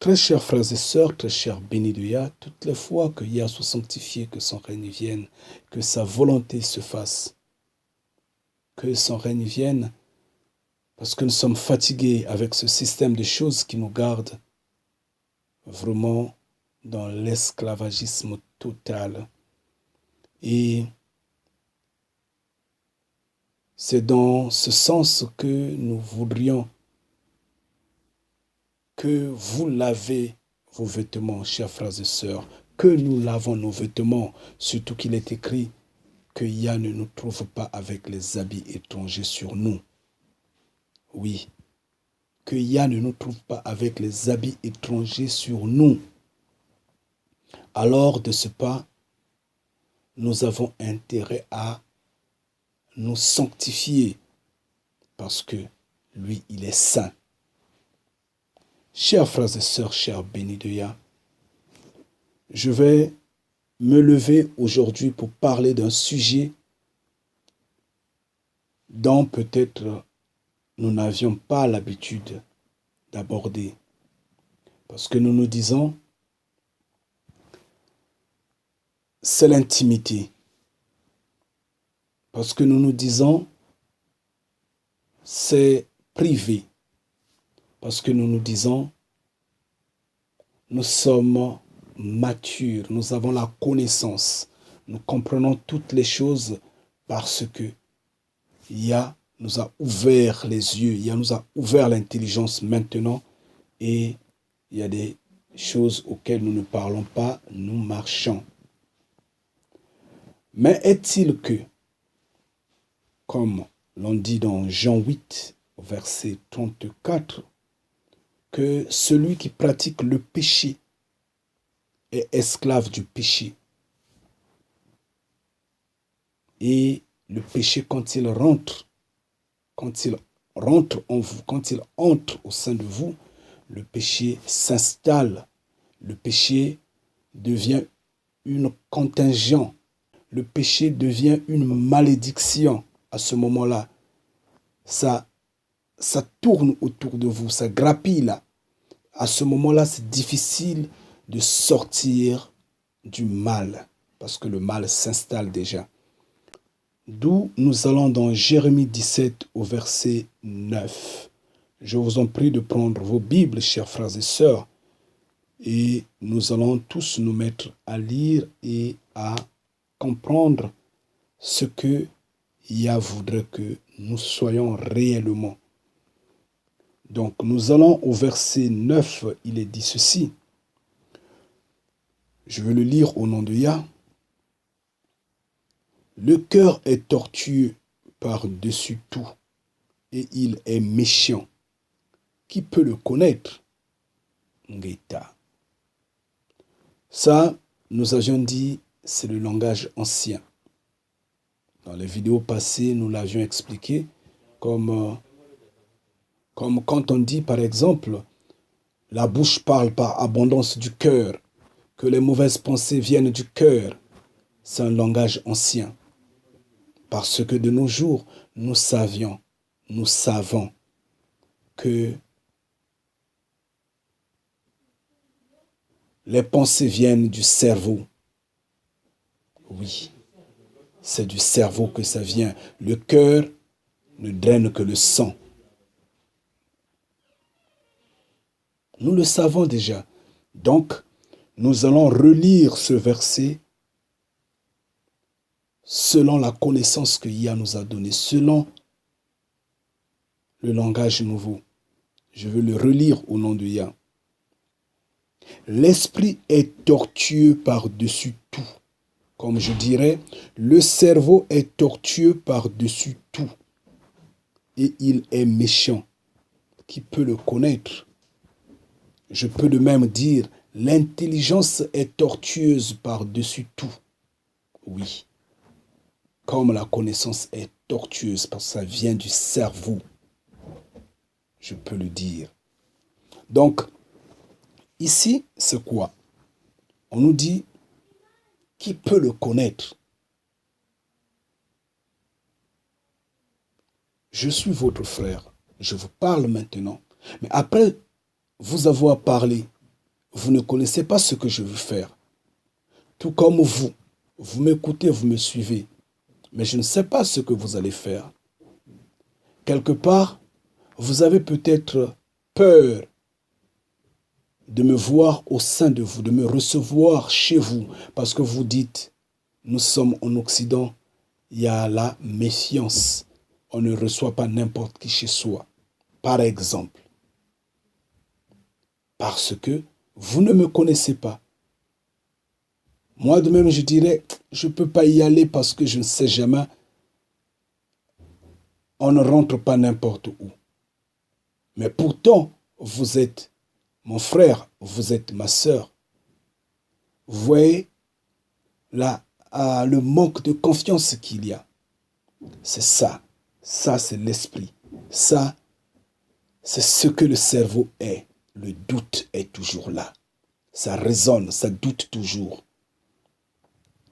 Très chers frères et sœurs, très chers bénis de Yah, toutes les fois que Yah soit sanctifié, que son règne vienne, que sa volonté se fasse, que son règne vienne, parce que nous sommes fatigués avec ce système de choses qui nous garde vraiment dans l'esclavagisme total. Et c'est dans ce sens que nous voudrions que vous lavez vos vêtements, chers frères et sœurs, que nous lavons nos vêtements, surtout qu'il est écrit que Yah ne nous trouve pas avec les habits étrangers sur nous. Oui, que Yah ne nous trouve pas avec les habits étrangers sur nous. Alors, de ce pas, nous avons intérêt à nous sanctifier, parce que lui, il est saint. Chers frères et sœurs, chers bénis de Yah, je vais me lever aujourd'hui pour parler d'un sujet dont peut-être nous n'avions pas l'habitude d'aborder. Parce que nous nous disons, c'est l'intimité. Parce que nous nous disons, c'est privé. Parce que nous nous disons, nous sommes matures, nous avons la connaissance, nous comprenons toutes les choses parce que Yah nous a ouvert les yeux, Yah nous a ouvert l'intelligence maintenant et il y a des choses auxquelles nous ne parlons pas, nous marchons. Mais est-il que, comme l'on dit dans Jean 8, verset 34, que celui qui pratique le péché est esclave du péché. Et le péché, quand il rentre en vous, quand il entre au sein de vous, le péché s'installe. Le péché devient une contingent. Le péché devient une malédiction à ce moment-là. Ça tourne autour de vous, ça grappille là. À ce moment-là, c'est difficile de sortir du mal, parce que le mal s'installe déjà. D'où nous allons dans Jérémie 17 au verset 9. Je vous en prie de prendre vos Bibles, chers frères et sœurs, et nous allons tous nous mettre à lire et à comprendre ce que Yah voudrait que nous soyons réellement. Donc nous allons au verset 9, il est dit ceci. Je vais le lire au nom de Yah. Le cœur est tortueux par-dessus tout, et il est méchant. Qui peut le connaître? Ngeta. Ça, nous avions dit, c'est le langage ancien. Dans les vidéos passées, nous l'avions expliqué comme quand on dit, par exemple, la bouche parle par abondance du cœur, que les mauvaises pensées viennent du cœur. C'est un langage ancien. Parce que de nos jours, nous savons que les pensées viennent du cerveau. Oui, c'est du cerveau que ça vient. Le cœur ne draine que le sang. Nous le savons déjà. Donc, nous allons relire ce verset selon la connaissance que Yah nous a donnée, selon le langage nouveau. Je veux le relire au nom de Yah. L'esprit est tortueux par-dessus tout. Comme je dirais, le cerveau est tortueux par-dessus tout. Et il est méchant. Qui peut le connaître? Je peux de même dire, l'intelligence est tortueuse par-dessus tout. Oui. Comme la connaissance est tortueuse parce que ça vient du cerveau. Je peux le dire. Donc, ici, c'est quoi? On nous dit, qui peut le connaître? Je suis votre frère. Je vous parle maintenant. Mais après vous avoir parlé, vous ne connaissez pas ce que je veux faire. Tout comme vous, vous m'écoutez, vous me suivez, mais je ne sais pas ce que vous allez faire. Quelque part, vous avez peut-être peur de me voir au sein de vous, de me recevoir chez vous, parce que vous dites, nous sommes en Occident, il y a la méfiance. On ne reçoit pas n'importe qui chez soi, par exemple. Parce que vous ne me connaissez pas. Moi de même, je dirais, je ne peux pas y aller parce que je ne sais jamais. On ne rentre pas n'importe où. Mais pourtant, vous êtes mon frère, vous êtes ma sœur. Vous voyez le manque de confiance qu'il y a. C'est ça. Ça, c'est l'esprit. Ça, c'est ce que le cerveau est. Le doute est toujours là. Ça résonne, ça doute toujours.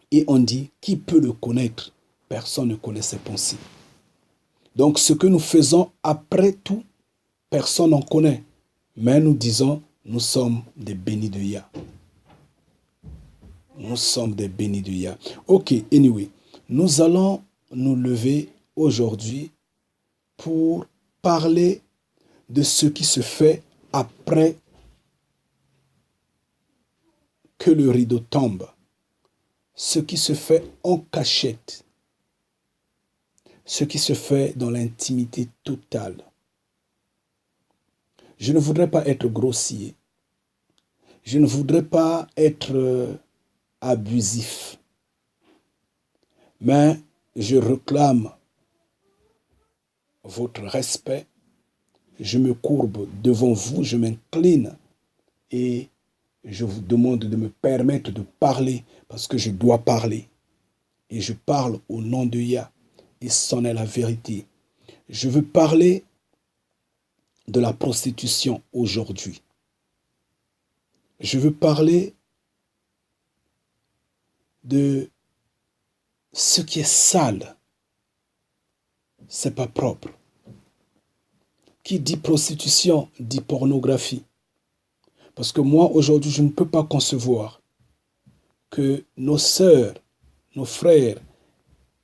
Et on dit, qui peut le connaître? Personne ne connaît ses pensées. Donc ce que nous faisons après tout, personne n'en connaît. Mais nous disons, nous sommes des bénis de Yah. Nous sommes des bénis de Yah. Ok, anyway, nous allons nous lever aujourd'hui pour parler de ce qui se fait après que le rideau tombe. Ce qui se fait en cachette. Ce qui se fait dans l'intimité totale. Je ne voudrais pas être grossier. Je ne voudrais pas être abusif. Mais je réclame votre respect. Je me courbe devant vous, je m'incline et je vous demande de me permettre de parler parce que je dois parler. Et je parle au nom de Yah et c'en est la vérité. Je veux parler de la prostitution aujourd'hui. Je veux parler de ce qui est sale. C'est pas propre. Qui dit prostitution dit pornographie. Parce que moi, aujourd'hui, je ne peux pas concevoir que nos sœurs, nos frères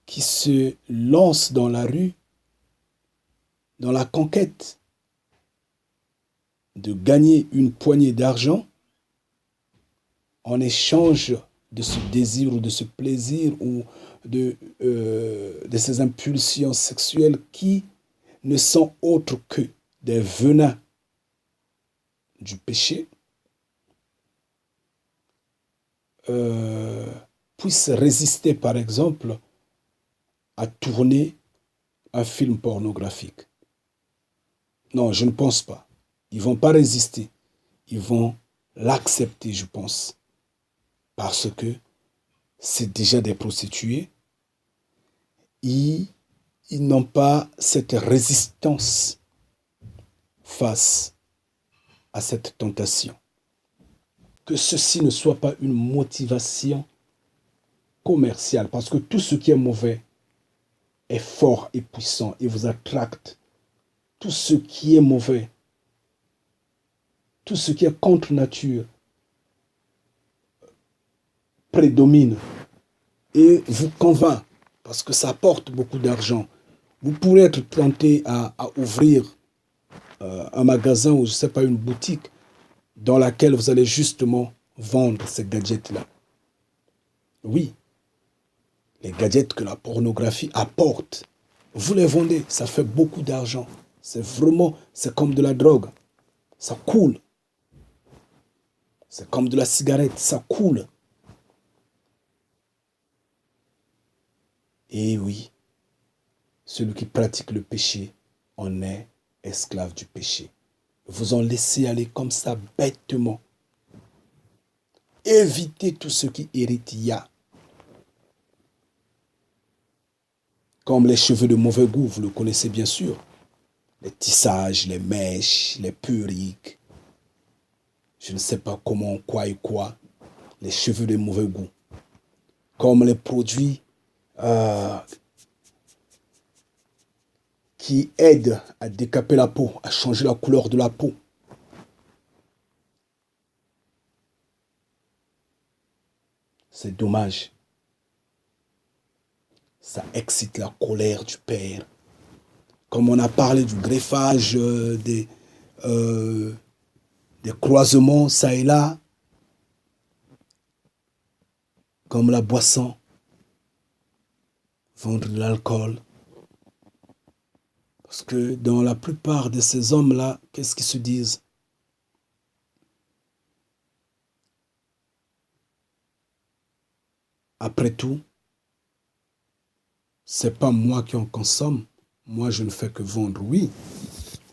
qui se lancent dans la rue, dans la conquête de gagner une poignée d'argent en échange de ce désir ou de ce plaisir ou de ces impulsions sexuelles qui ne sont autres que des venins du péché, puissent résister, par exemple, à tourner un film pornographique. Non, je ne pense pas. Ils ne vont pas résister. Ils vont l'accepter, je pense. Parce que c'est déjà des prostituées. Ils n'ont pas cette résistance face à cette tentation. Que ceci ne soit pas une motivation commerciale, parce que tout ce qui est mauvais est fort et puissant et vous attracte. Tout ce qui est mauvais, tout ce qui est contre nature prédomine et vous convainc parce que ça apporte beaucoup d'argent. Vous pourrez être tenté à ouvrir un magasin ou je ne sais pas, une boutique dans laquelle vous allez justement vendre ces gadgets-là. Oui, les gadgets que la pornographie apporte, vous les vendez, ça fait beaucoup d'argent. C'est comme de la drogue, ça coule. C'est comme de la cigarette, ça coule. Et oui, celui qui pratique le péché en est esclave du péché. Vous en laissez aller comme ça bêtement. Évitez tout ce qui hérite Yah. Comme les cheveux de mauvais goût, vous le connaissez bien sûr. Les tissages, les mèches, les perruques. Je ne sais pas comment, quoi et quoi. Les cheveux de mauvais goût. Comme les produits qui aident à décaper la peau, à changer la couleur de la peau. c'est dommage. Ça excite la colère du Père. Comme on a parlé du greffage, des croisements, ça et là, comme la boisson, vendre de l'alcool. Parce que dans la plupart de ces hommes-là, qu'est-ce qu'ils se disent? Après tout, c'est pas moi qui en consomme. Moi, je ne fais que vendre. Oui,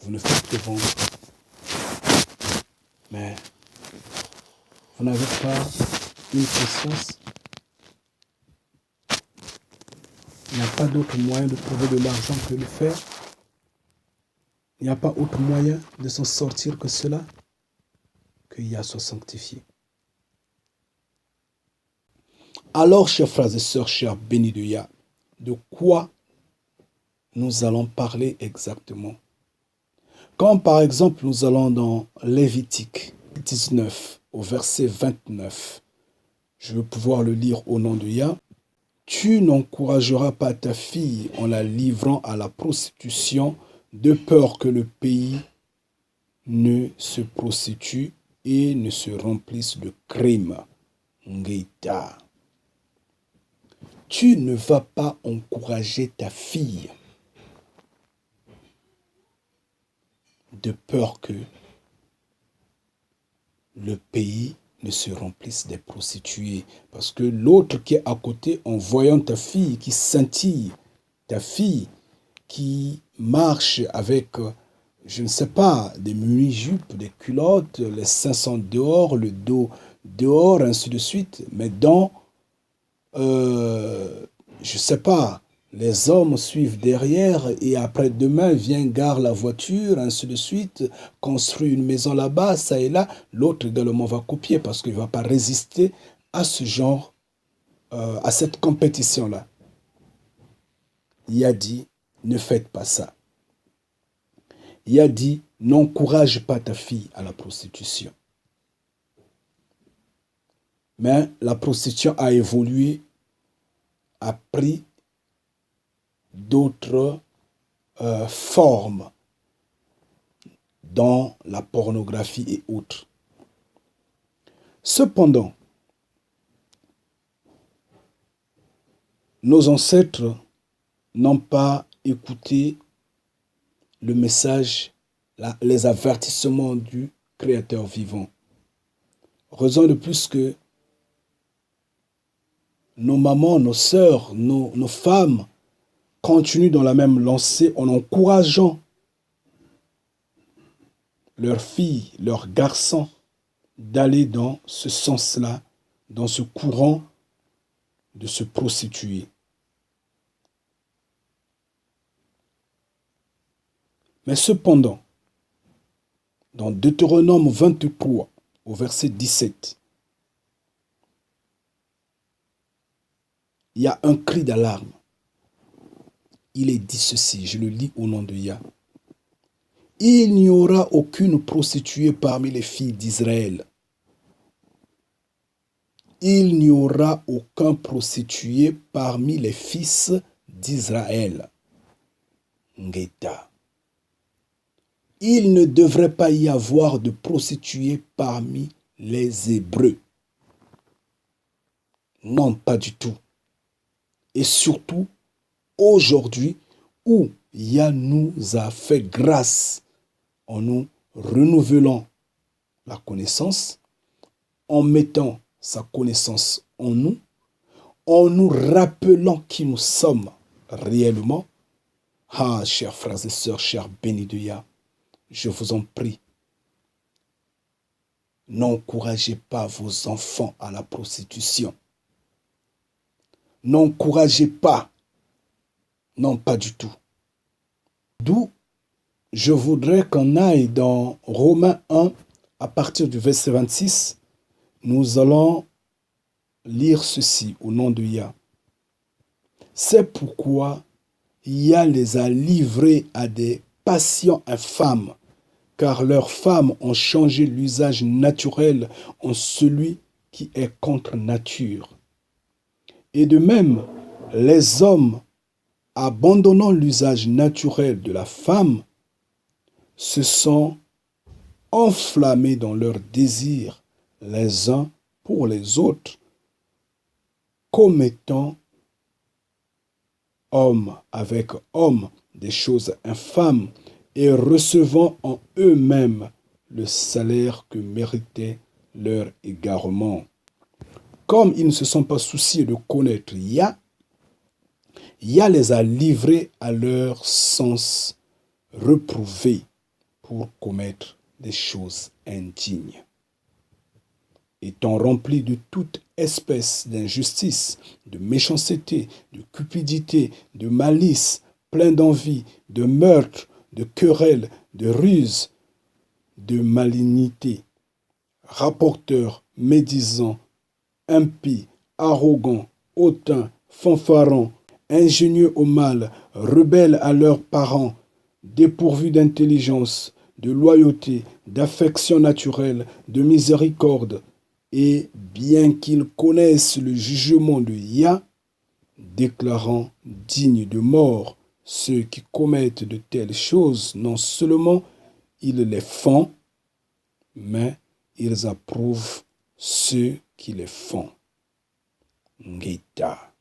vous ne faites que vendre. Mais vous n'avez pas une conscience. Il n'y a pas d'autre moyen de trouver de l'argent que le faire. Il n'y a pas autre moyen de s'en sortir que cela, qu'il y a à se sanctifier. Alors, chers frères et sœurs, chers bénis de Yah, de quoi nous allons parler exactement? Quand par exemple nous allons dans Lévitique 19 au verset 29, je veux pouvoir le lire au nom de Yah. Tu n'encourageras pas ta fille en la livrant à la prostitution de peur que le pays ne se prostitue et ne se remplisse de crimes. Ngeita. Tu ne vas pas encourager ta fille de peur que le pays ne se remplisse des prostituées. Parce que l'autre qui est à côté, en voyant ta fille qui scintille, ta fille qui marche avec, je ne sais pas, des mini-jupes, des culottes, les seins sont dehors, le dos dehors, ainsi de suite, mais dans, je ne sais pas, les hommes suivent derrière et après-demain vient, gare la voiture, ainsi de suite, construit une maison là-bas, ça et là. L'autre également va copier parce qu'il ne va pas résister à ce genre, à cette compétition-là. Il a dit, ne faites pas ça. Il a dit, n'encourage pas ta fille à la prostitution. Mais la prostitution a évolué, a pris d'autres formes dans la pornographie et autres. Cependant, nos ancêtres n'ont pas écouté le message, les avertissements du Créateur vivant. Raison de plus que nos mamans, nos sœurs, nos femmes continuent dans la même lancée en encourageant leurs filles, leurs garçons d'aller dans ce sens-là, dans ce courant de se prostituer. Mais cependant, dans Deutéronome 23, au verset 17, il y a un cri d'alarme. Il est dit ceci, je le lis au nom de Yah. Il n'y aura aucune prostituée parmi les filles d'Israël. Il n'y aura aucun prostitué parmi les fils d'Israël. Ngeta. Il ne devrait pas y avoir de prostituées parmi les Hébreux. Non, pas du tout. Et surtout, aujourd'hui, où Yah nous a fait grâce en nous renouvelant la connaissance, en mettant sa connaissance en nous rappelant qui nous sommes réellement. Ah, chers frères et sœurs, chers bénis de Yah, je vous en prie, n'encouragez pas vos enfants à la prostitution. N'encouragez pas. Non, pas du tout. D'où je voudrais qu'on aille dans Romains 1, à partir du verset 26, nous allons lire ceci au nom de Yah. C'est pourquoi Yah les a livrés à des passions infâmes, car leurs femmes ont changé l'usage naturel en celui qui est contre nature. Et de même, les hommes, abandonnant l'usage naturel de la femme, se sont enflammés dans leurs désirs les uns pour les autres, commettant homme avec homme des choses infâmes et recevant en eux-mêmes le salaire que méritait leur égarement. Comme ils ne se sont pas souciés de connaître Yah les a livrés à leur sens reprouvé pour commettre des choses indignes. Étant remplis de toute espèce d'injustice, de méchanceté, de cupidité, de malice, plein d'envie, de meurtre, de querelle, de ruse, de malignité, rapporteurs, médisants, impies, arrogants, hautains, fanfarons, ingénieux au mal, rebelles à leurs parents, dépourvus d'intelligence, de loyauté, d'affection naturelle, de miséricorde, et bien qu'ils connaissent le jugement de Yah, déclarant dignes de mort ceux qui commettent de telles choses, non seulement ils les font, mais ils approuvent ceux qui les font. Ngita.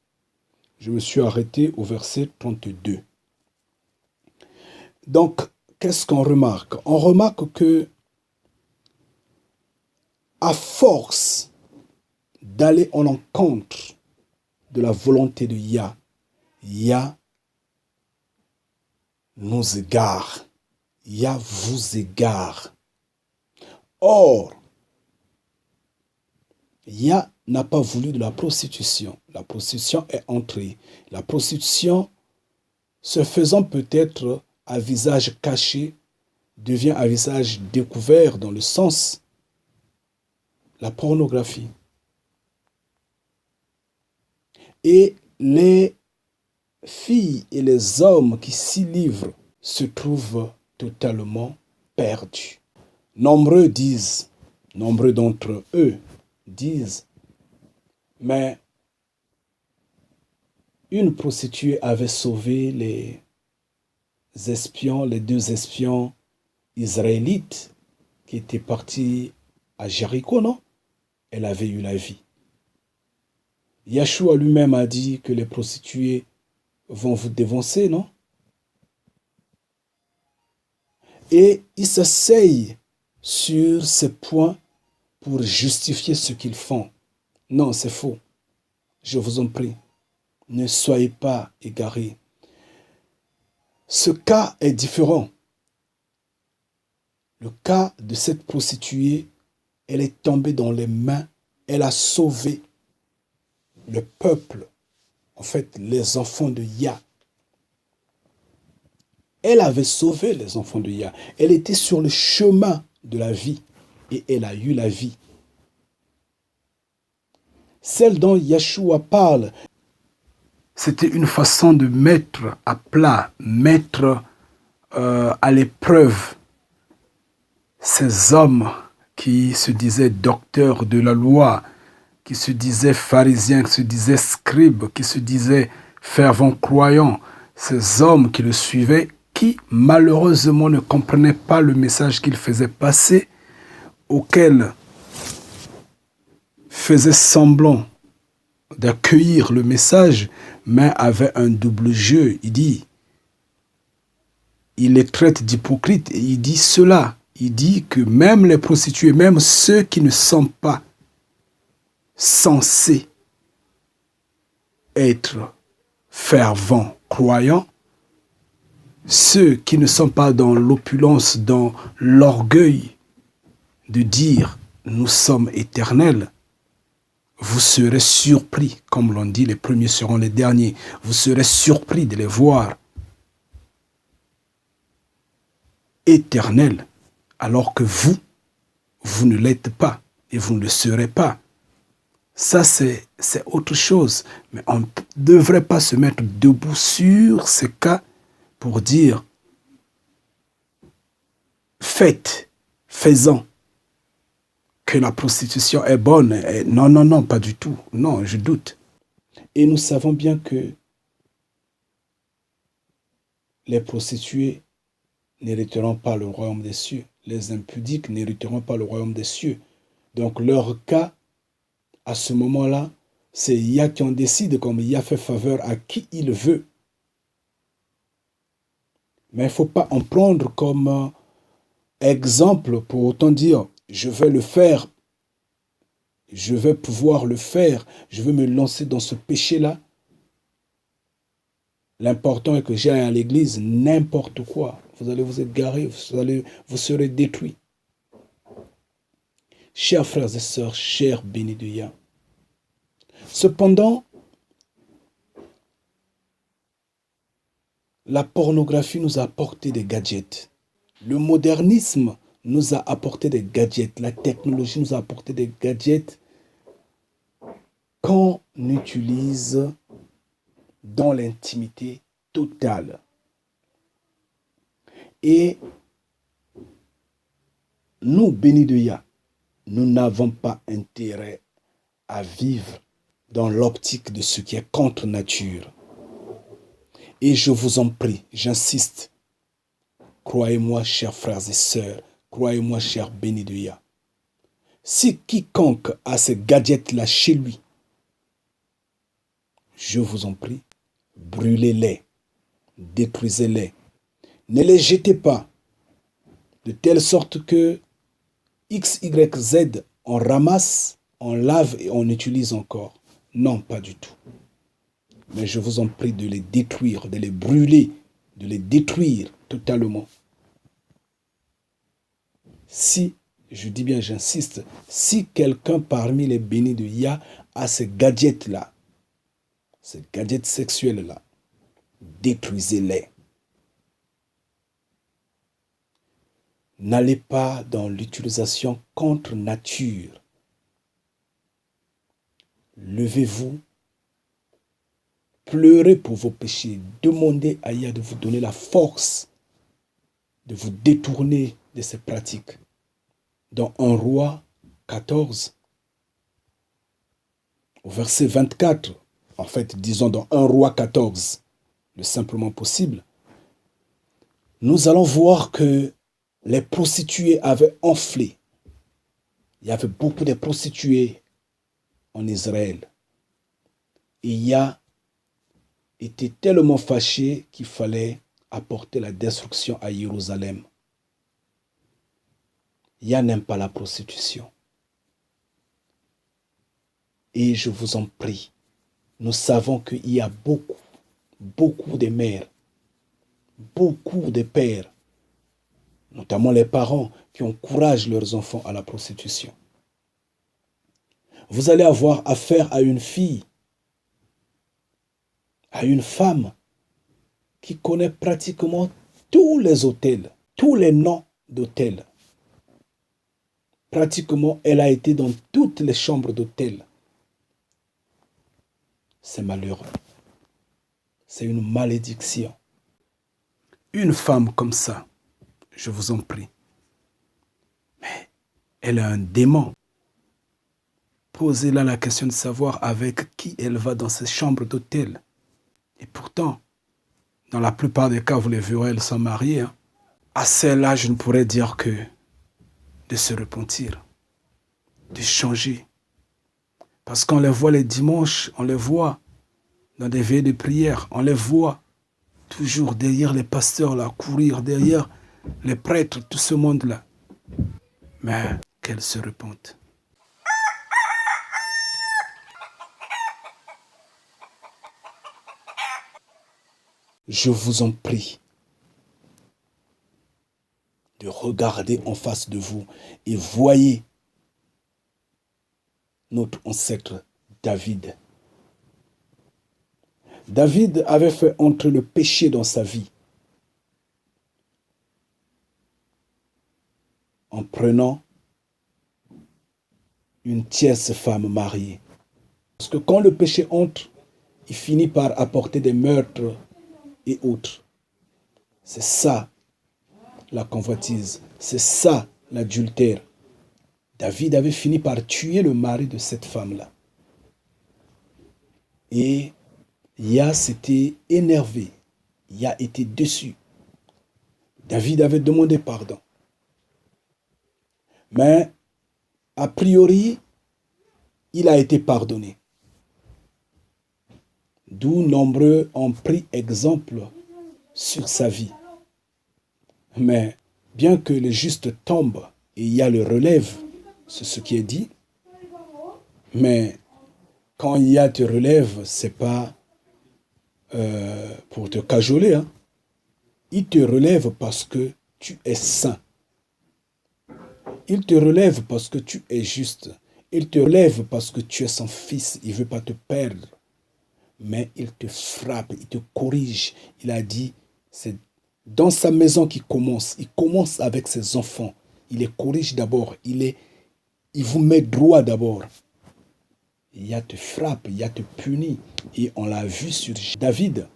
Je me suis arrêté au verset 32. Donc, qu'est-ce qu'on remarque? On remarque que, à force d'aller en encontre de la volonté de Yah, Yah nous égare. Yah vous égare. Or, Yah n'a pas voulu de la prostitution. La prostitution est entrée. La prostitution, se faisant peut-être à visage caché, devient à visage découvert dans le sens la pornographie. Et les filles et les hommes qui s'y livrent se trouvent totalement perdus. Nombreux d'entre eux disent, mais une prostituée avait sauvé les espions, les 2 espions israélites qui étaient partis à Jéricho, non? Elle avait eu la vie. Yeshua lui-même a dit que les prostituées vont vous dévancer, non? Et ils s'asseyent sur ces points pour justifier ce qu'ils font. Non, c'est faux. Je vous en prie, ne soyez pas égarés. Ce cas est différent. Le cas de cette prostituée, elle est tombée dans les mains, elle a sauvé le peuple, en fait, les enfants de Yah. Elle avait sauvé les enfants de Yah. Elle était sur le chemin de la vie et elle a eu la vie. Celle dont Yeshua parle, c'était une façon de mettre à plat, mettre à l'épreuve ces hommes qui se disaient docteurs de la loi, qui se disaient pharisiens, qui se disaient scribes, qui se disaient fervents croyants, ces hommes qui le suivaient, qui malheureusement ne comprenaient pas le message qu'il faisait passer, auquel faisait semblant d'accueillir le message, mais avait un double jeu. Il les traite d'hypocrites et il dit cela. Il dit que même les prostituées, même ceux qui ne sont pas censés être fervents croyants, ceux qui ne sont pas dans l'opulence, dans l'orgueil de dire nous sommes éternels, vous serez surpris, comme l'on dit, les premiers seront les derniers, vous serez surpris de les voir éternels, alors que vous ne l'êtes pas et vous ne le serez pas. Ça, c'est autre chose. Mais on ne devrait pas se mettre debout sur ces cas pour dire faisons que la prostitution est bonne. Et non, pas du tout. Non, je doute. Et nous savons bien que les prostituées n'hériteront pas le royaume des cieux. Les impudiques n'hériteront pas le royaume des cieux. Donc leur cas, à ce moment-là, c'est Yah qui en décide, comme Yah fait faveur à qui il veut. Mais il ne faut pas en prendre comme exemple pour autant dire, je vais le faire, je vais pouvoir le faire, je vais me lancer dans ce péché-là. L'important est que j'aille à l'église, n'importe quoi. Vous allez vous égarer, vous serez détruits. Chers frères et sœurs, chers bénis de Yah. Cependant, la pornographie nous a apporté des gadgets. Le modernisme nous a apporté des gadgets. La technologie nous a apporté des gadgets qu'on utilise dans l'intimité totale. Et nous, bénis de Yah, nous n'avons pas intérêt à vivre dans l'optique de ce qui est contre nature. Et je vous en prie, j'insiste, croyez-moi, chers frères et sœurs, croyez-moi, chers bénis de Yah, si quiconque a ces gadgets-là chez lui, je vous en prie, brûlez-les, détruisez-les, ne les jetez pas, de telle sorte que X, Y, Z, on ramasse, on lave et on utilise encore. Non, pas du tout. Mais je vous en prie de les détruire, de les brûler, de les détruire totalement. Si, je dis bien, j'insiste, si quelqu'un parmi les bénis de Yah a ces gadgets-là, ces gadgets sexuels-là, détruisez-les. N'allez pas dans l'utilisation contre nature. Levez-vous, pleurez pour vos péchés, demandez à Yah de vous donner la force de vous détourner de ces pratiques. Dans 1 Roi 14, au verset 24, en fait, disons dans 1 Roi 14, le simplement possible, nous allons voir que les prostituées avaient enflé. Il y avait beaucoup de prostituées en Israël. Et Yah était tellement fâché qu'il fallait apporter la destruction à Jérusalem. Yah n'aime pas la prostitution. Et je vous en prie, nous savons qu'il y a beaucoup de mères, beaucoup de pères, notamment les parents qui encouragent leurs enfants à la prostitution. Vous allez avoir affaire à une fille, à une femme qui connaît pratiquement tous les hôtels, tous les noms d'hôtels. Pratiquement, elle a été dans toutes les chambres d'hôtel. C'est malheureux. C'est une malédiction. Une femme comme ça, je vous en prie, mais elle a un démon. Posez-la la question de savoir avec qui elle va dans ces chambres d'hôtel. Et pourtant, dans la plupart des cas, vous les verrez, elles sont mariées. Hein. À celle-là, je ne pourrais dire que de se repentir, de changer. Parce qu'on les voit les dimanches, on les voit dans des veillées de prière, on les voit toujours derrière les pasteurs, là, courir derrière les prêtres, tout ce monde-là. Mais qu'elles se repentent. Je vous en prie de regarder en face de vous et voyez notre ancêtre David. David avait fait entrer le péché dans sa vie en prenant une tierce femme mariée. Parce que quand le péché entre, il finit par apporter des meurtres et autres. C'est ça la convoitise, c'est ça l'adultère. David avait fini par tuer le mari de cette femme-là. Et Ya s'était énervé. Ya était déçu. David avait demandé pardon. Mais, a priori, il a été pardonné. D'où nombreux ont pris exemple sur sa vie. Mais, bien que le juste tombe et Ya le relève, c'est ce qui est dit, mais quand Ya te relève, c'est pas pour te cajoler. Hein. Il te relève parce que tu es saint. Il te relève parce que tu es juste. Il te relève parce que tu es son fils. Il ne veut pas te perdre. Mais il te frappe, il te corrige. Il a dit, c'est dans sa maison qu'il commence. Il commence avec ses enfants. Il les corrige d'abord. Il vous met droit d'abord. Il te frappe, il te punit. Et on l'a vu sur David.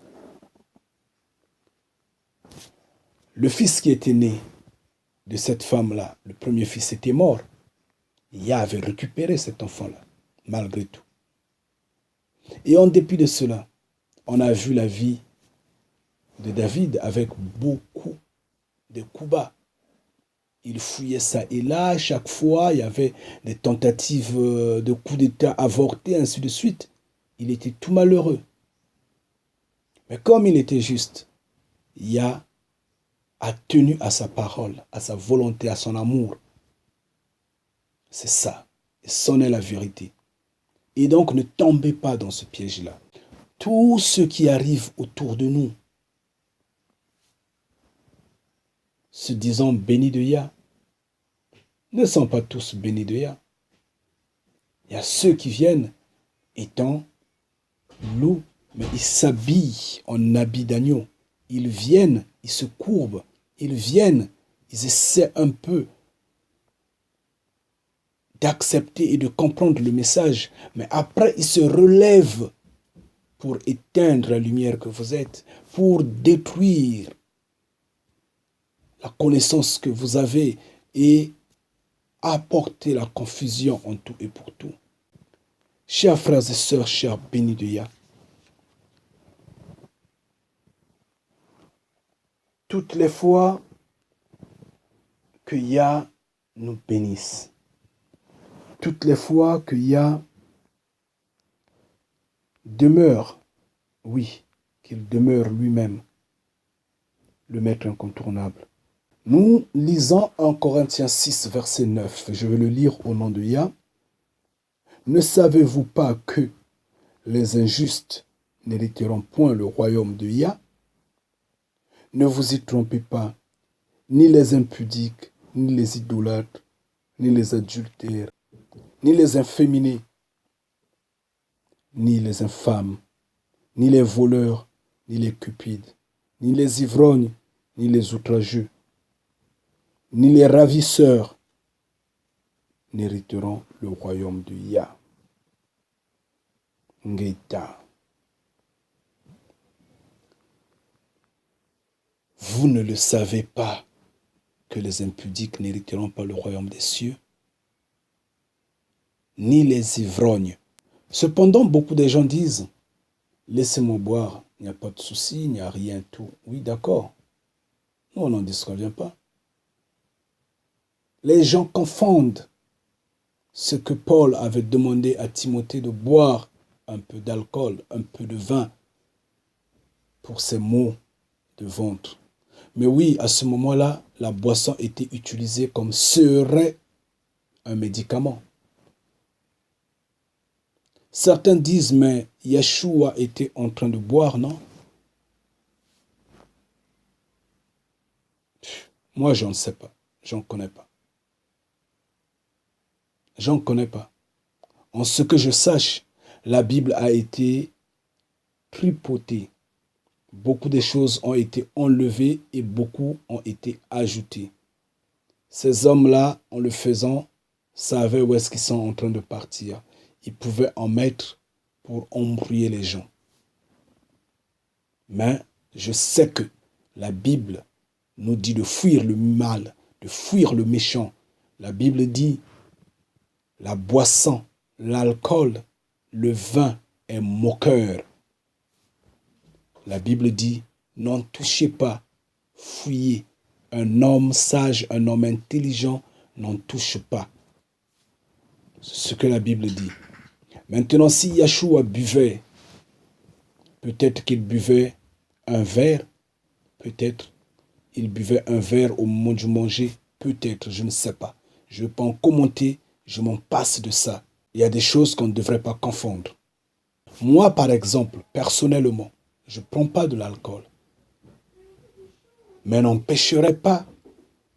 Le fils qui était né de cette femme-là, le premier fils était mort. Il avait récupéré cet enfant-là, malgré tout. Et en dépit de cela, on a vu la vie de David avec beaucoup de coups bas. Il fouillait ça et là, chaque fois, il y avait des tentatives de coups d'État avortés, ainsi de suite. Il était tout malheureux. Mais comme il était juste, Ya a tenu à sa parole, à sa volonté, à son amour. C'est ça. Et c'en est la vérité. Et donc, ne tombez pas dans ce piège-là. Tout ce qui arrive autour de nous, se disant bénis de Ya, ne sont pas tous bénis de Ya. Il y a ceux qui viennent étant loups, mais ils s'habillent en habits d'agneau. Ils viennent, ils se courbent, ils viennent, ils essaient un peu d'accepter et de comprendre le message, mais après ils se relèvent pour éteindre la lumière que vous êtes, pour détruire la connaissance que vous avez et apporter la confusion en tout et pour tout. Chers frères et sœurs, chers bénis de Ya, toutes les fois que Ya nous bénisse, toutes les fois que Ya demeure, oui, qu'il demeure lui-même le maître incontournable. Nous lisons en Corinthiens 6, verset 9, je vais le lire au nom de Ya. Ne savez-vous pas que les injustes n'hériteront point le royaume de Ya? Ne vous y trompez pas, ni les impudiques, ni les idolâtres, ni les adultères, ni les inféminés, ni les infâmes, ni les voleurs, ni les cupides, ni les ivrognes, ni les outrageux, ni les ravisseurs n'hériteront le royaume de Ya. Ngeta. Vous ne le savez pas que les impudiques n'hériteront pas le royaume des cieux, ni les ivrognes. Cependant, beaucoup de gens disent, laissez-moi boire, il n'y a pas de souci, il n'y a rien, tout. Oui, d'accord. Nous, on n'en disconvient pas. Les gens confondent ce que Paul avait demandé à Timothée de boire, un peu d'alcool, un peu de vin, pour ses maux de ventre. Mais oui, à ce moment-là, la boisson était utilisée comme serait un médicament. Certains disent, mais Yeshua était en train de boire, non? Moi, je ne sais pas. Je n'en connais pas. J'en connais pas. En ce que je sache, la Bible a été tripotée. Beaucoup de choses ont été enlevées et beaucoup ont été ajoutées. Ces hommes-là, en le faisant, savaient où est-ce qu'ils sont en train de partir. Ils pouvaient en mettre pour embrouiller les gens. Mais je sais que la Bible nous dit de fuir le mal, de fuir le méchant. La Bible dit la boisson, l'alcool, le vin est moqueur. La Bible dit, n'en touchez pas, fuyez. Un homme sage, un homme intelligent n'en touche pas. C'est ce que la Bible dit. Maintenant, si Yeshua buvait, peut-être qu'il buvait un verre, peut-être il buvait un verre au moment du manger, peut-être, je ne sais pas. Je ne vais pas en commenter, je m'en passe de ça. Il y a des choses qu'on ne devrait pas confondre. Moi, par exemple, personnellement, je ne prends pas de l'alcool. Mais n'empêcherait pas,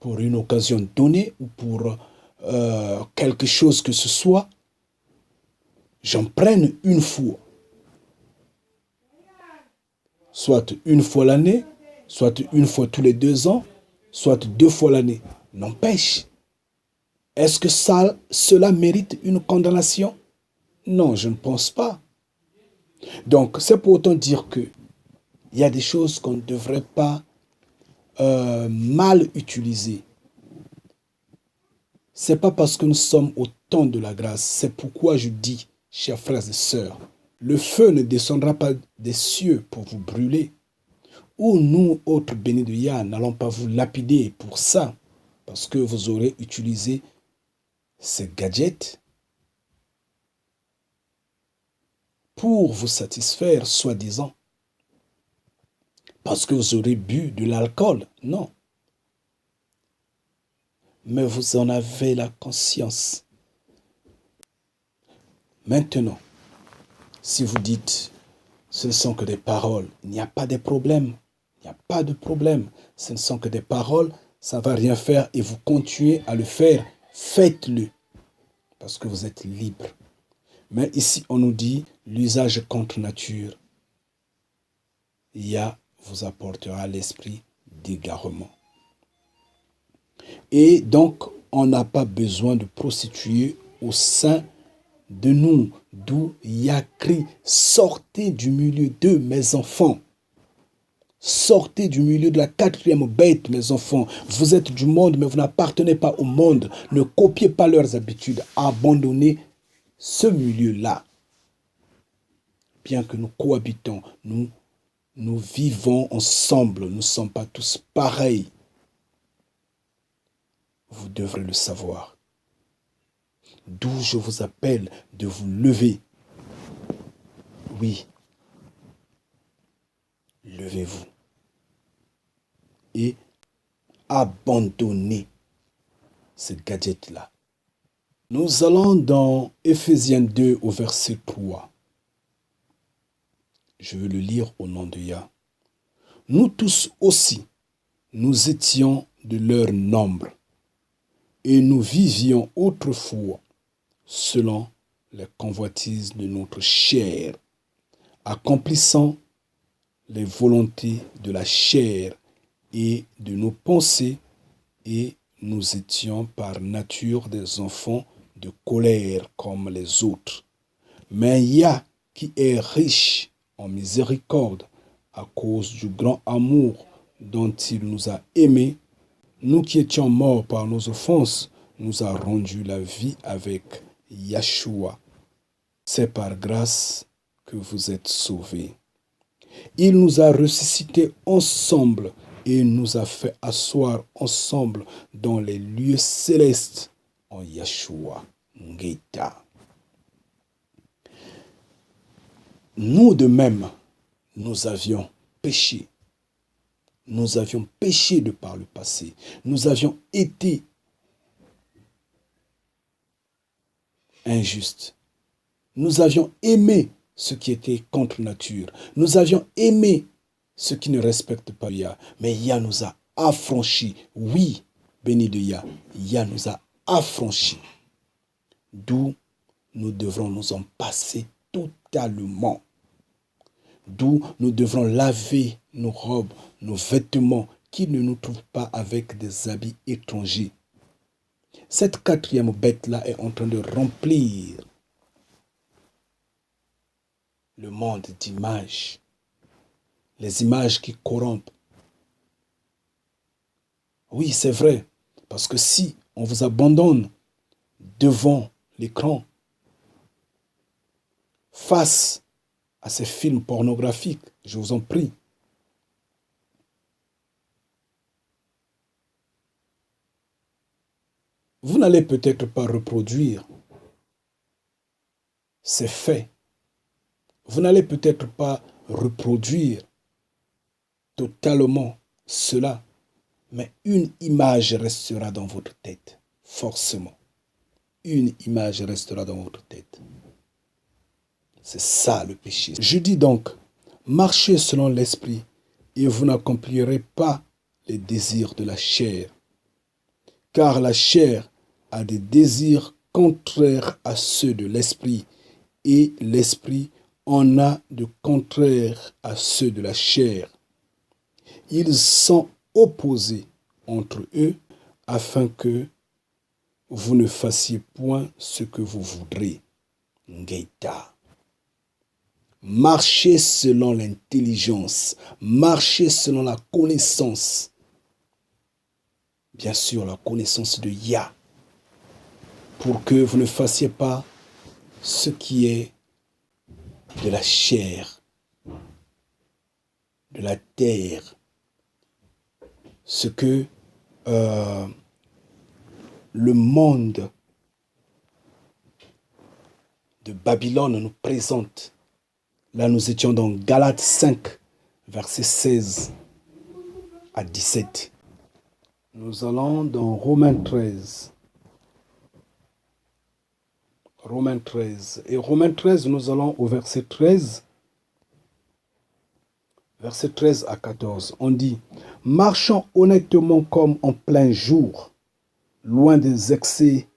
pour une occasion donnée ou pour quelque chose que ce soit, j'en prenne une fois. Soit une fois l'année, soit une fois tous les 2 ans, soit 2 fois l'année. N'empêche. Est-ce que cela mérite une condamnation? Non, je ne pense pas. Donc, c'est pour autant dire que il y a des choses qu'on ne devrait pas mal utiliser. Ce n'est pas parce que nous sommes au temps de la grâce. C'est pourquoi je dis, chers frères et sœurs, le feu ne descendra pas des cieux pour vous brûler. Ou nous, autres bénis de Yah, n'allons pas vous lapider pour ça, parce que vous aurez utilisé ces gadgets pour vous satisfaire, soi-disant. Parce que vous aurez bu de l'alcool. Non. Mais vous en avez la conscience. Maintenant, si vous dites, ce ne sont que des paroles, il n'y a pas de problème. Il n'y a pas de problème. Ce ne sont que des paroles, ça ne va rien faire et vous continuez à le faire. Faites-le. Parce que vous êtes libre. Mais ici, on nous dit l'usage contre nature. Yah vous apportera l'esprit d'égarement. Et donc, on n'a pas besoin de prostituer au sein de nous, d'où Yah crie, sortez du milieu d'eux, mes enfants. Sortez du milieu de la 4e bête, mes enfants. Vous êtes du monde, mais vous n'appartenez pas au monde. Ne copiez pas leurs habitudes. Abandonnez ce milieu-là. Bien que nous cohabitons, nous vivons ensemble. Nous ne sommes pas tous pareils. Vous devrez le savoir. D'où je vous appelle de vous lever. Oui. Levez-vous. Et abandonnez ce gadget-là. Nous allons dans Éphésiens 2 au verset 3. Je vais le lire au nom de Yah. Nous tous aussi, nous étions de leur nombre et nous vivions autrefois selon les convoitises de notre chair, accomplissant les volontés de la chair et de nos pensées, et nous étions par nature des enfants de colère comme les autres. Mais Yah, qui est riche en miséricorde, à cause du grand amour dont il nous a aimés, nous qui étions morts par nos offenses, nous a rendu la vie avec Yeshua. C'est par grâce que vous êtes sauvés. Il nous a ressuscités ensemble et nous a fait asseoir ensemble dans les lieux célestes en Yeshua Ngeta. Nous de même, nous avions péché. Nous avions péché de par le passé. Nous avions été injustes. Nous avions aimé ce qui était contre nature. Nous avions aimé ce qui ne respecte pas Yah. Mais Yah nous a affranchis. Oui, béni de Yah. Yah nous a affranchis. D'où nous devrons nous en passer totalement. D'où nous devrons laver nos robes, nos vêtements, qu'ils ne nous trouvent pas avec des habits étrangers. Cette 4e bête-là est en train de remplir le monde d'images. Les images qui corrompent. Oui, c'est vrai. Parce que si on vous abandonne devant l'écran, face à ces films pornographiques, je vous en prie. Vous n'allez peut-être pas reproduire ces faits. Vous n'allez peut-être pas reproduire totalement cela, mais une image restera dans votre tête, forcément. Une image restera dans votre tête. C'est ça le péché. Je dis donc, marchez selon l'esprit et vous n'accomplirez pas les désirs de la chair. Car la chair a des désirs contraires à ceux de l'esprit et l'esprit en a de contraires à ceux de la chair. Ils sont opposés entre eux afin que vous ne fassiez point ce que vous voudrez. Ngeita. Marchez selon l'intelligence, marchez selon la connaissance. Bien sûr, la connaissance de Yah, pour que vous ne fassiez pas ce qui est de la chair, de la terre, ce que le monde de Babylone nous présente. Là, nous étions dans Galates 5, versets 16 à 17. Nous allons dans Romains 13. Romains 13. Et Romains 13, nous allons au verset 13. Verset 13 à 14. On dit, « Marchons honnêtement comme en plein jour, loin des excès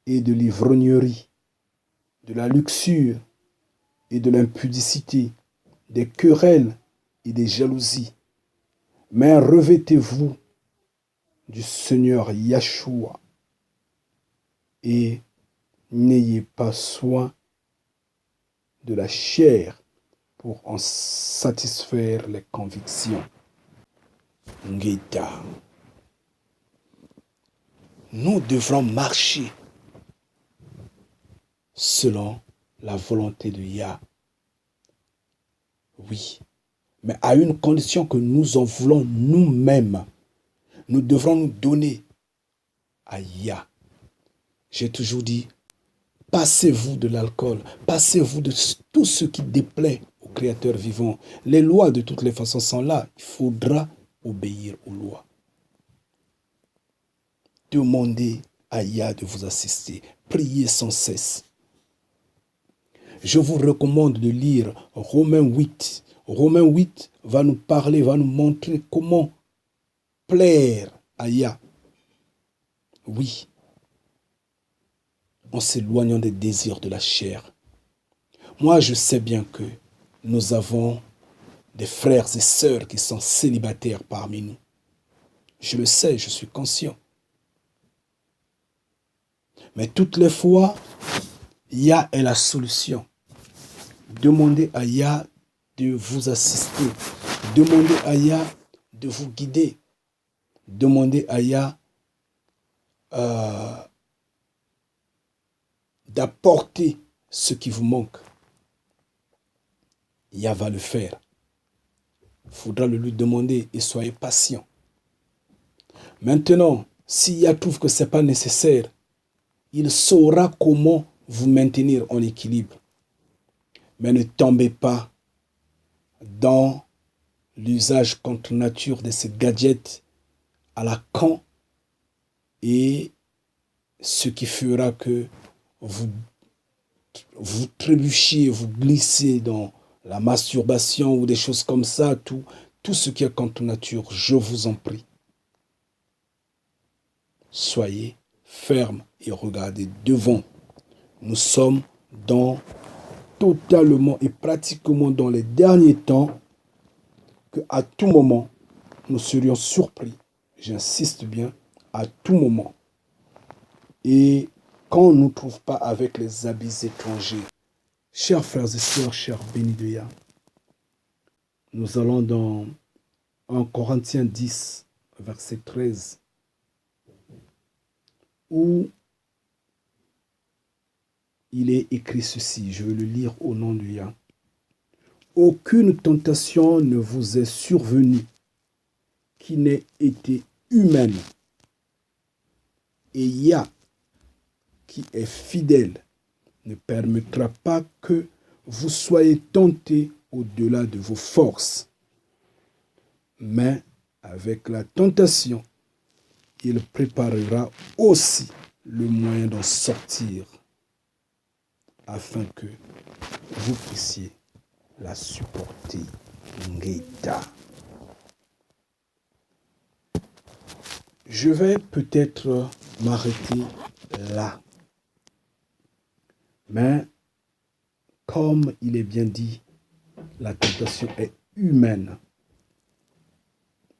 et de l'ivrognerie, de la luxure et de l'impudicité, des querelles et des jalousies. Mais revêtez-vous du Seigneur Yahshua et n'ayez pas soin de la chair pour en satisfaire les convictions. » Ngeta. Nous devrons marcher selon la volonté de Yah. Oui, mais à une condition que nous en voulons nous-mêmes. Nous devrons nous donner à Yah. J'ai toujours dit, passez-vous de l'alcool, passez-vous de tout ce qui déplaît au Créateur vivant. Les lois de toutes les façons sont là. Il faudra obéir aux lois. Demandez à Yah de vous assister. Priez sans cesse. Je vous recommande de lire Romains 8. Romains 8 va nous parler, va nous montrer comment plaire à Yah. Oui, en s'éloignant des désirs de la chair. Moi, je sais bien que nous avons des frères et sœurs qui sont célibataires parmi nous. Je le sais, je suis conscient. Mais toutes les fois, Yah est la solution. Demandez à Yah de vous assister. Demandez à Yah de vous guider. Demandez à Yah d'apporter ce qui vous manque. Yah va le faire. Il faudra le lui demander et soyez patient. Maintenant, si Yah trouve que ce n'est pas nécessaire, il saura comment vous maintenir en équilibre. Mais ne tombez pas dans l'usage contre nature de ces gadgets à la con et ce qui fera que vous trébuchiez, vous glissez dans la masturbation ou des choses comme ça, tout ce qui est contre nature, je vous en prie. Soyez fermes et regardez devant. Nous sommes totalement et pratiquement dans les derniers temps qu'à tout moment, nous serions surpris. J'insiste bien, à tout moment. Et quand on ne nous trouve pas avec les habits étrangers, chers frères et sœurs, chers bénis de Yah, nous allons dans 1 Corinthiens 10, verset 13, où il est écrit ceci, je vais le lire au nom de Yah. Aucune tentation ne vous est survenue qui n'ait été humaine. Et Yah, qui est fidèle, ne permettra pas que vous soyez tentés au-delà de vos forces. Mais avec la tentation, il préparera aussi le moyen d'en sortir afin que vous puissiez la supporter. Ngeta. Je vais peut-être m'arrêter là. Mais comme il est bien dit, la tentation est humaine.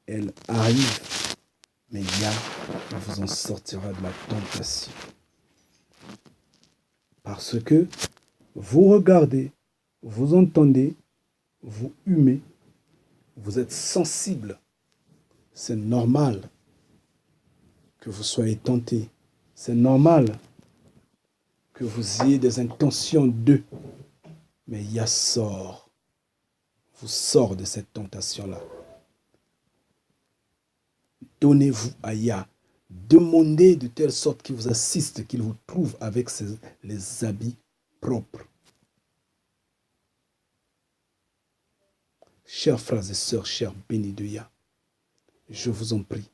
Elle arrive, mais Yah vous en sortira de la tentation. Parce que vous regardez, vous entendez, vous humez, vous êtes sensible. C'est normal que vous soyez tenté. C'est normal que vous ayez des intentions d'eux. Mais Yah vous sort de cette tentation-là. Donnez-vous à Yah. Demandez de telle sorte qu'il vous assiste, qu'il vous trouve avec les habits propres. Chers frères et sœurs, chers bénis de Yah, je vous en prie.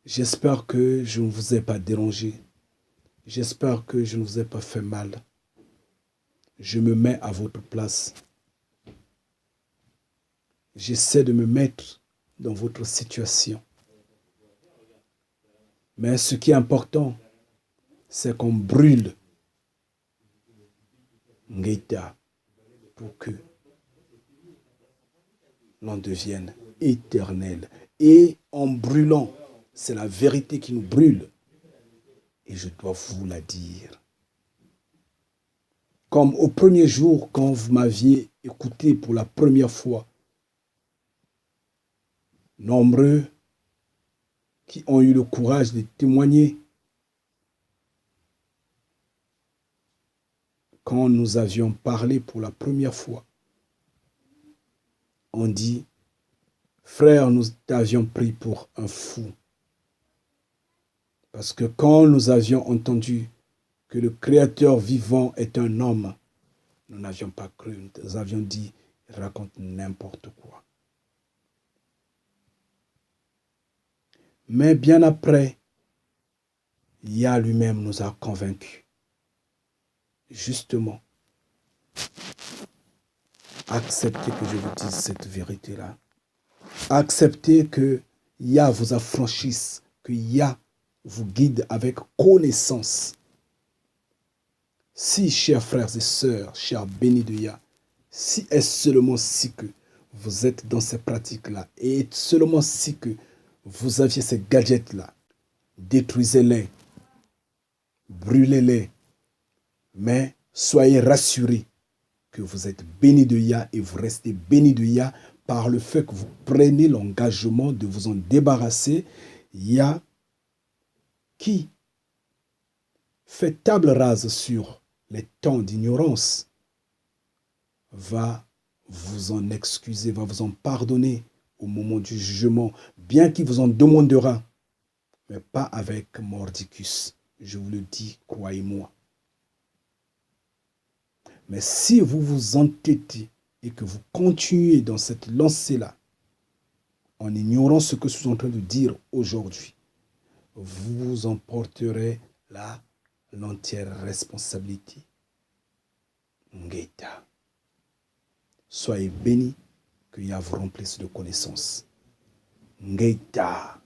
J'espère que je ne vous ai pas dérangé. J'espère que je ne vous ai pas fait mal. Je me mets à votre place. J'essaie de me mettre dans votre situation. Mais ce qui est important, c'est qu'on brûle Ngeta pour que l'on devienne éternel. Et en brûlant, c'est la vérité qui nous brûle. Et je dois vous la dire. Comme au premier jour, quand vous m'aviez écouté pour la première fois, nombreux qui ont eu le courage de témoigner. Quand nous avions parlé pour la première fois, on dit, frère, nous t'avions pris pour un fou. Parce que quand nous avions entendu que le Créateur vivant est un homme, nous n'avions pas cru. Nous avions dit, il raconte n'importe quoi. Mais bien après, Yah lui-même nous a convaincus. Justement, acceptez que je vous dise cette vérité-là. Acceptez que Yah vous affranchisse, que Yah vous guide avec connaissance. Si, chers frères et sœurs, chers bénis de Yah, si est-ce seulement si que vous êtes dans ces pratiques-là, et seulement si que vous aviez ces gadgets-là, détruisez-les, brûlez-les, mais soyez rassurés que vous êtes bénis de Yah et vous restez bénis de Yah par le fait que vous prenez l'engagement de vous en débarrasser. Yah qui fait table rase sur les temps d'ignorance va vous en excuser, va vous en pardonner au moment du jugement, bien qu'il vous en demandera, mais pas avec mordicus. Je vous le dis, croyez-moi. Mais si vous vous entêtez et que vous continuez dans cette lancée-là, en ignorant ce que je suis en train de dire aujourd'hui, vous en porterez l'entière responsabilité. Ngeta. Soyez bénis, que Yah vous remplisse de connaissances. Ngeta.